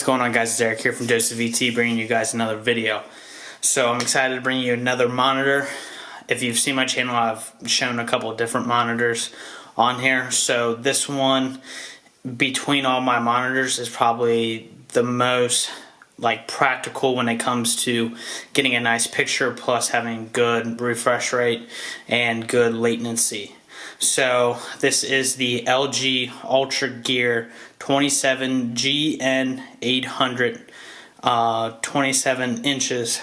What's going on, guys? It's Eric here from Joseph VT, bringing you guys another video. So I'm excited to bring you another monitor. If you've seen my channel, I've shown a couple of different monitors on here. So this one, between all my monitors, is probably the most practical when it comes to getting a nice picture, plus having good refresh rate and good latency. So this is the LG Ultra Gear 27GN800 27 inches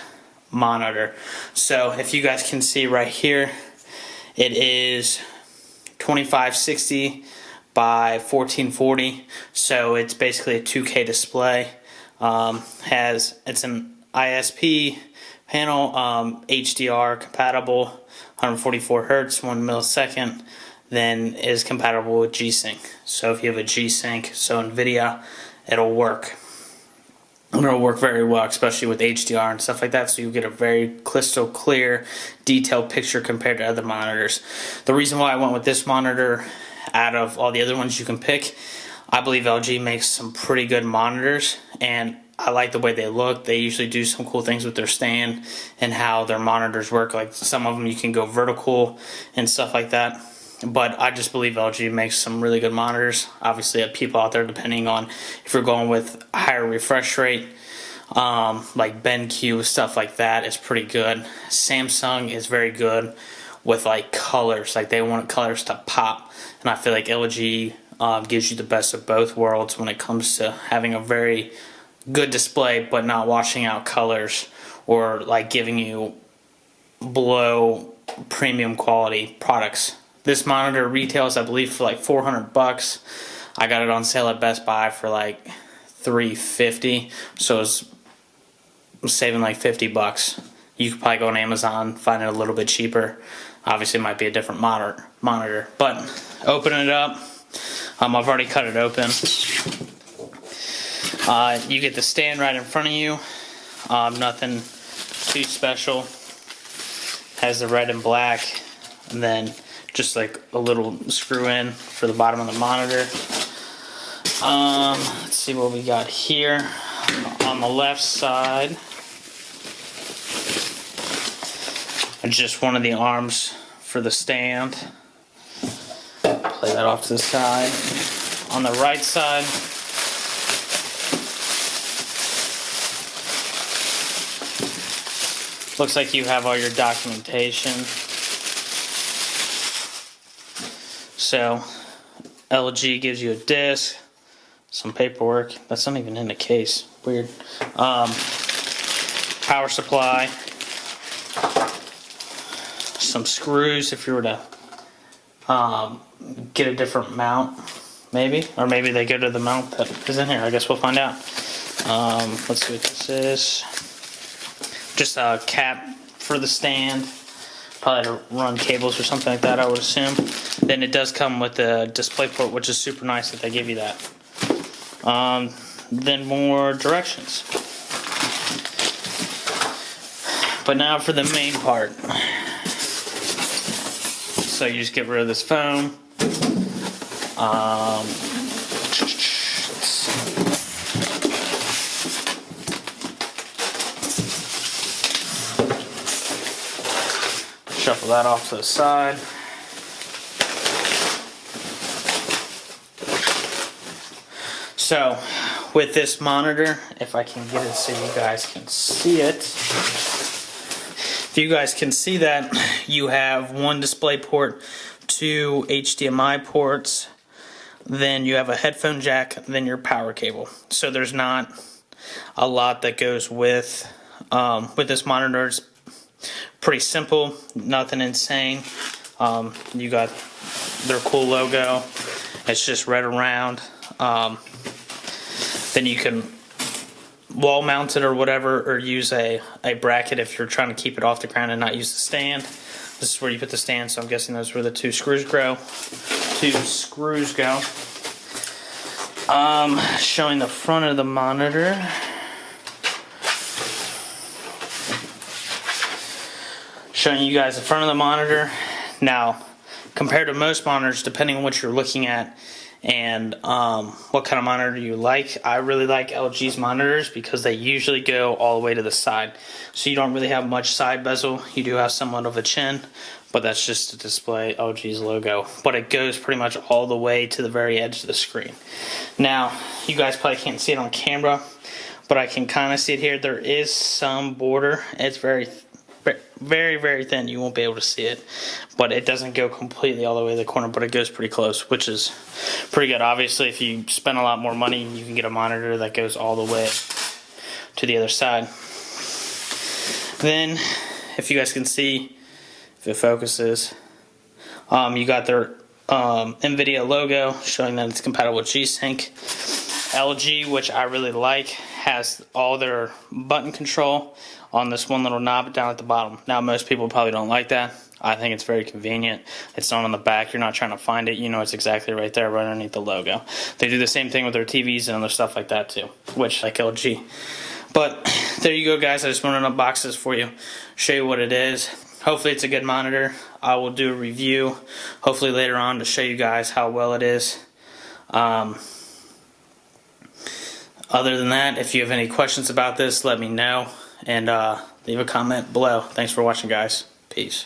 monitor. So if you guys can see right here, it is 2560 by 1440. So it's basically a 2K display. It's an ISP panel, HDR compatible, 144 hertz, 1 millisecond. Then is compatible with G-Sync. So if you have a G-Sync, so NVIDIA, it'll work. It'll work very well, especially with HDR and stuff like that, so you get a very crystal clear, detailed picture compared to other monitors. The reason why I went with this monitor out of all the other ones you can pick, I believe LG makes some pretty good monitors, and I like the way they look. They usually do some cool things with their stand and how their monitors work. Like some of them you can go vertical and stuff like that. But I just believe LG makes some really good monitors. Obviously, people out there, depending on if you're going with a higher refresh rate, like BenQ, stuff like that, is pretty good. Samsung is very good with colors. They want colors to pop, and I feel like LG gives you the best of both worlds when it comes to having a very good display, but not washing out colors or giving you below premium quality products. This monitor retails, I believe, for $400. I got it on sale at Best Buy for $350, so it's saving $50. You could probably go on Amazon, find it a little bit cheaper. Obviously, it might be a different monitor, but open it up. I've already cut it open. You get the stand right in front of you. Nothing too special. Has the red and black, and then just a little screw in for the bottom of the monitor. Let's see what we got here. On the left side, just one of the arms for the stand. Play that off to the side. On the right side, looks like you have all your documentation. So LG gives you a disc, some paperwork. That's not even in the case. Weird. Power supply, some screws if you were to get a different mount, maybe, or maybe they go to the mount that is in here. I guess we'll find out. Let's see what this is. Just a cap for the stand. Probably to run cables or something like that, I would assume. Then it does come with a display port, which is super nice that they give you that. Then more directions. But now for the main part. So you just get rid of this foam. Shuffle that off to the side. So, with this monitor, if I can get it so you guys can see it. If you guys can see that, you have one display port, two HDMI ports, then you have a headphone jack, then your power cable. So there's not a lot that goes with this monitor. It's pretty simple, nothing insane. You got their cool logo. It's just red around. Then you can wall mount it or whatever, or use a bracket if you're trying to keep it off the ground and not use the stand. This is where you put the stand, so I'm guessing that's where the two screws go. Showing the front of the monitor. Showing you guys the front of the monitor. Now, compared to most monitors, depending on what you're looking at, and what kind of monitor you like. I really like LG's monitors because they usually go all the way to the side, so you don't really have much side bezel. You do have somewhat of a chin, but that's just to display LG's logo, but it goes pretty much all the way to the very edge of the screen. Now, you guys probably can't see it on camera, but I can kind of see it here. There is some border. It's very thin. You won't be able to see it, but it doesn't go completely all the way to the corner, but it goes pretty close, which is pretty good. Obviously, if you spend a lot more money, you can get a monitor that goes all the way to the other side. Then, if you guys can see, if it focuses, you got their NVIDIA logo showing that it's compatible with G-Sync. LG, which I really like, has all their button control on this one little knob down at the bottom. Now, most people probably don't like that. I think it's very convenient. It's not on the back. You're not trying to find it. You know it's exactly right there, right underneath the logo. They do the same thing with their TVs and other stuff like that too, which like LG. But there you go, guys. I just wanted to unbox this for you, show you what it is. Hopefully it's a good monitor. I will do a review hopefully later on to show you guys how well it is. Other than that, if you have any questions about this, let me know, and leave a comment below. Thanks for watching, guys. Peace.